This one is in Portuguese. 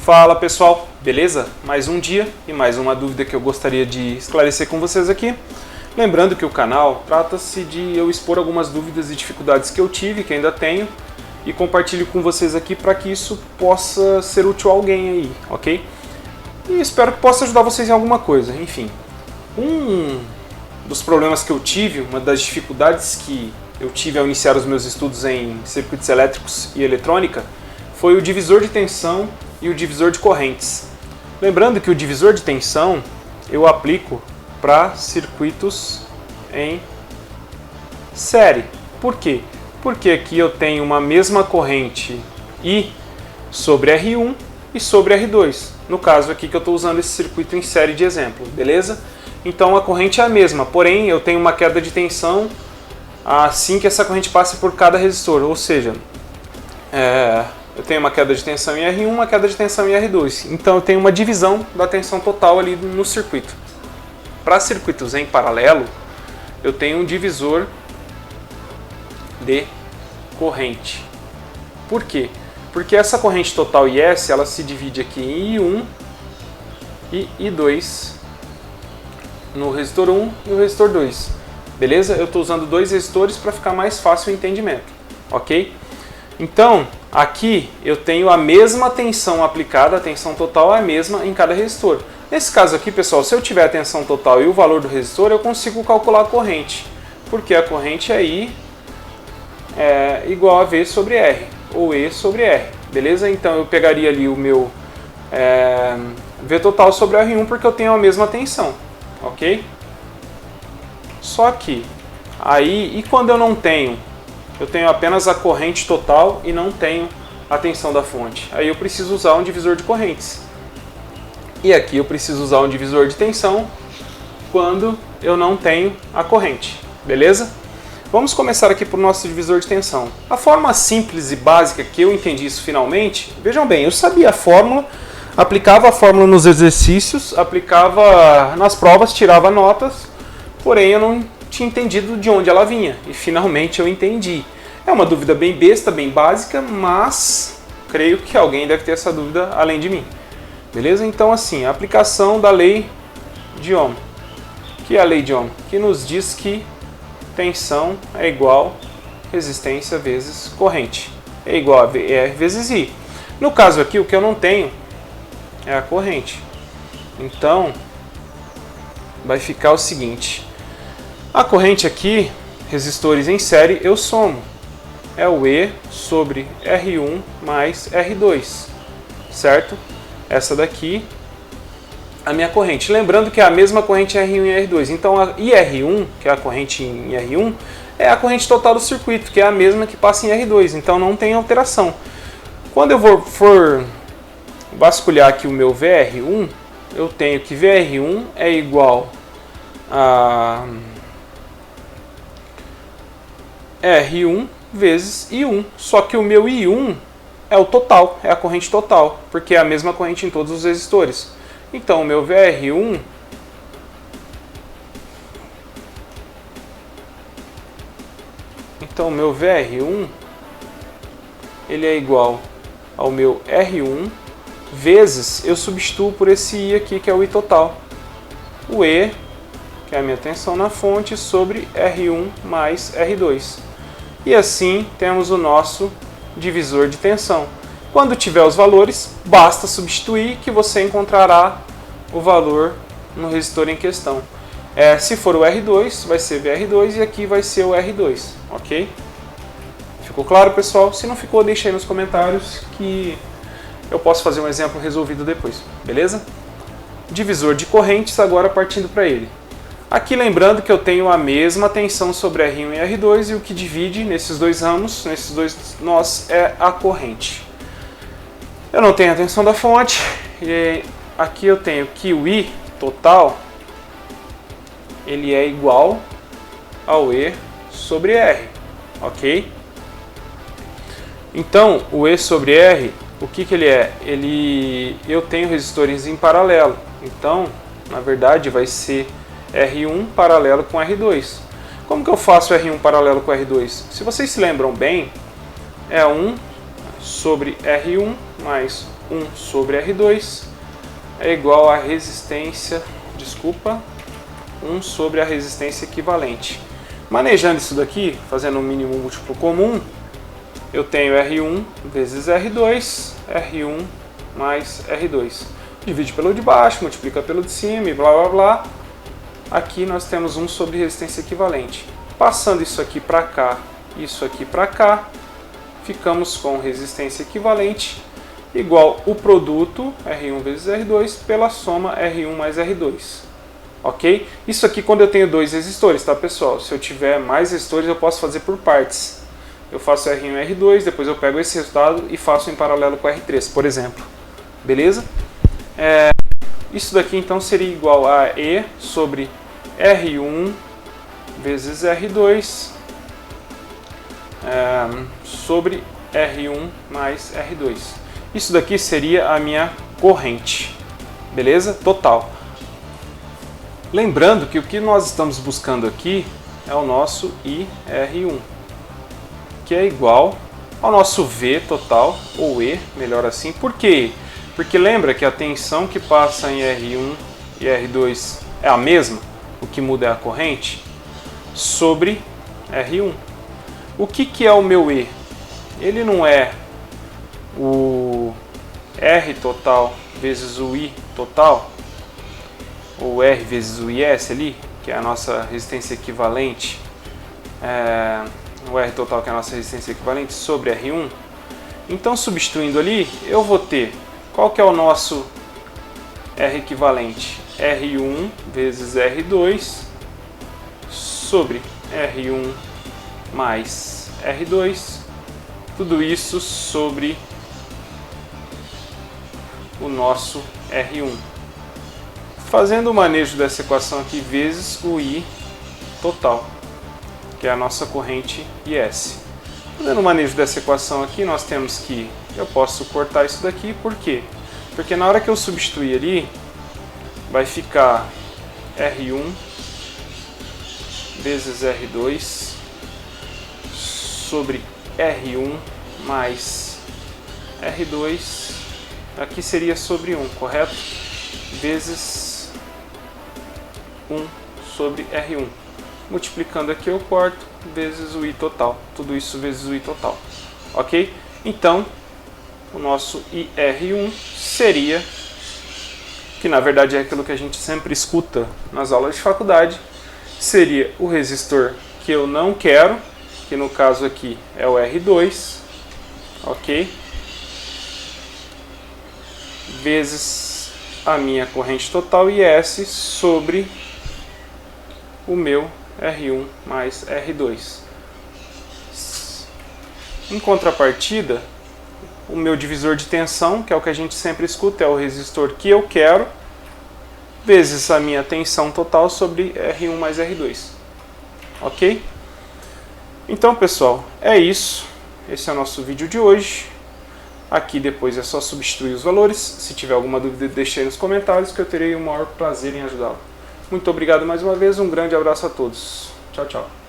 Fala pessoal, beleza? Mais um dia e mais uma dúvida que eu gostaria de esclarecer com vocês aqui. Lembrando que o canal trata-se de eu expor algumas dúvidas e dificuldades que eu tive, que ainda tenho, e compartilho com vocês aqui para que isso possa ser útil a alguém aí, ok? E espero que possa ajudar vocês em alguma coisa, enfim. Um dos problemas que eu tive, uma das dificuldades que eu tive ao iniciar os meus estudos em circuitos elétricos e eletrônica foi o divisor de tensão e o divisor de correntes. Lembrando que o divisor de tensão eu aplico para circuitos em série. Por quê? Porque aqui eu tenho uma mesma corrente I sobre R1 e sobre R2. No caso aqui que eu estou usando esse circuito em série de exemplo, beleza? Então a corrente é a mesma, porém eu tenho uma queda de tensão assim que essa corrente passa por cada resistor, ou seja, eu tenho uma queda de tensão em R1, uma queda de tensão em R2. Então eu tenho uma divisão da tensão total ali no circuito. Para circuitos em paralelo, eu tenho um divisor de corrente. Por quê? Porque essa corrente total IS, ela se divide aqui em I1 e I2 no resistor 1 e o resistor 2. Beleza? Eu estou usando dois resistores para ficar mais fácil o entendimento. Ok? Então, aqui eu tenho a mesma tensão aplicada, a tensão total é a mesma em cada resistor. Nesse caso aqui, pessoal, se eu tiver a tensão total e o valor do resistor, eu consigo calcular a corrente. Porque a corrente aí é igual a V sobre R, ou E sobre R. Beleza? Então eu pegaria ali o meu V total sobre R1 porque eu tenho a mesma tensão. Ok? Só que, aí, e quando eu não tenho? Eu tenho apenas a corrente total e não tenho a tensão da fonte. Aí eu preciso usar um divisor de correntes. E aqui eu preciso usar um divisor de tensão quando eu não tenho a corrente. Beleza? Vamos começar aqui para o nosso divisor de tensão. A forma simples e básica que eu entendi isso finalmente, vejam bem, eu sabia a fórmula, aplicava a fórmula nos exercícios, aplicava nas provas, tirava notas, porém eu não tinha entendido de onde ela vinha, e finalmente eu entendi. É uma dúvida bem besta, bem básica, mas creio que alguém deve ter essa dúvida além de mim. Beleza? Então assim, a aplicação da lei de Ohm. Que é a lei de Ohm? Que nos diz que tensão é igual a resistência vezes corrente. É igual a VR vezes I. No caso aqui, o que eu não tenho é a corrente. Então, vai ficar o seguinte. A corrente aqui, resistores em série, eu somo. É o E sobre R1 mais R2, certo? Essa daqui, a minha corrente. Lembrando que é a mesma corrente R1 e R2. Então, a IR1, que é a corrente em R1, é a corrente total do circuito, que é a mesma que passa em R2. Então, não tem alteração. Quando eu for vasculhar aqui o meu VR1, eu tenho que VR1 é igual a R1 vezes I1, só que o meu I1 é o total, é a corrente total, porque é a mesma corrente em todos os resistores. Então o meu VR1 ele é igual ao meu R1 vezes, eu substituo por esse I aqui que é o I total, o E, que é a minha tensão na fonte, sobre R1 mais R2. E assim temos o nosso divisor de tensão. Quando tiver os valores, basta substituir que você encontrará o valor no resistor em questão. Se for o R2, vai ser VR2 e aqui vai ser o R2, ok? Ficou claro, pessoal? Se não ficou, deixa aí nos comentários que eu posso fazer um exemplo resolvido depois, beleza? Divisor de correntes, agora partindo para ele. Aqui lembrando que eu tenho a mesma tensão sobre R1 e R2 e o que divide nesses dois ramos, nesses dois nós, é a corrente. Eu não tenho a tensão da fonte e aqui eu tenho que o I total ele é igual ao E sobre R, ok? Então o E sobre R, o que ele é? Eu tenho resistores em paralelo, então na verdade vai ser R1 paralelo com R2. Como que eu faço R1 paralelo com R2? Se vocês se lembram bem, é 1 sobre R1 mais 1 sobre R2 é igual a resistência, 1 sobre a resistência equivalente. Manejando isso daqui, fazendo um mínimo múltiplo comum, eu tenho R1 vezes R2, R1 mais R2. Divide pelo de baixo, multiplica pelo de cima e blá blá blá. Aqui nós temos 1 sobre resistência equivalente. Passando isso aqui para cá, isso aqui para cá, ficamos com resistência equivalente igual o produto R1 vezes R2 pela soma R1 mais R2. Ok? Isso aqui quando eu tenho dois resistores, tá pessoal? Se eu tiver mais resistores eu posso fazer por partes. Eu faço R1 e R2, depois eu pego esse resultado e faço em paralelo com R3, por exemplo. Beleza? Isso daqui então seria igual a E sobre R1 vezes R2 sobre R1 mais R2. Isso daqui seria a minha corrente. Beleza? Total. Lembrando que o que nós estamos buscando aqui é o nosso IR1, que é igual ao nosso V total, ou E, melhor assim. Por quê? Porque lembra que a tensão que passa em R1 e R2 é a mesma, o que muda é a corrente, sobre R1. O que é o meu E? Ele não é o R total vezes o I total, ou R vezes o IS ali, que é a nossa resistência equivalente, o R total que é a nossa resistência equivalente sobre R1. Então substituindo ali, eu vou ter, qual que é o nosso R equivalente? R1 vezes R2 sobre R1 mais R2, tudo isso sobre o nosso R1. Fazendo o manejo dessa equação aqui vezes o I total, que é a nossa corrente IS. Fazendo o manejo dessa equação aqui, nós temos que, eu posso cortar isso daqui, por quê? Porque na hora que eu substituir ali, vai ficar R1 vezes R2 sobre R1 mais R2, aqui seria sobre 1, correto? Vezes 1 sobre R1. Multiplicando aqui eu corto, vezes o I total. Tudo isso vezes o I total. Ok? Então, o nosso IR1 seria, que na verdade é aquilo que a gente sempre escuta nas aulas de faculdade, seria o resistor que eu não quero, que no caso aqui é o R2, ok? Vezes a minha corrente total IS sobre o meu R1 mais R2. Em contrapartida, o meu divisor de tensão, que é o que a gente sempre escuta, é o resistor que eu quero, vezes a minha tensão total sobre R1 mais R2. Ok? Então, pessoal, é isso. Esse é o nosso vídeo de hoje. Aqui depois é só substituir os valores. Se tiver alguma dúvida, deixe aí nos comentários que eu terei o maior prazer em ajudá-lo. Muito obrigado mais uma vez, um grande abraço a todos. Tchau, tchau.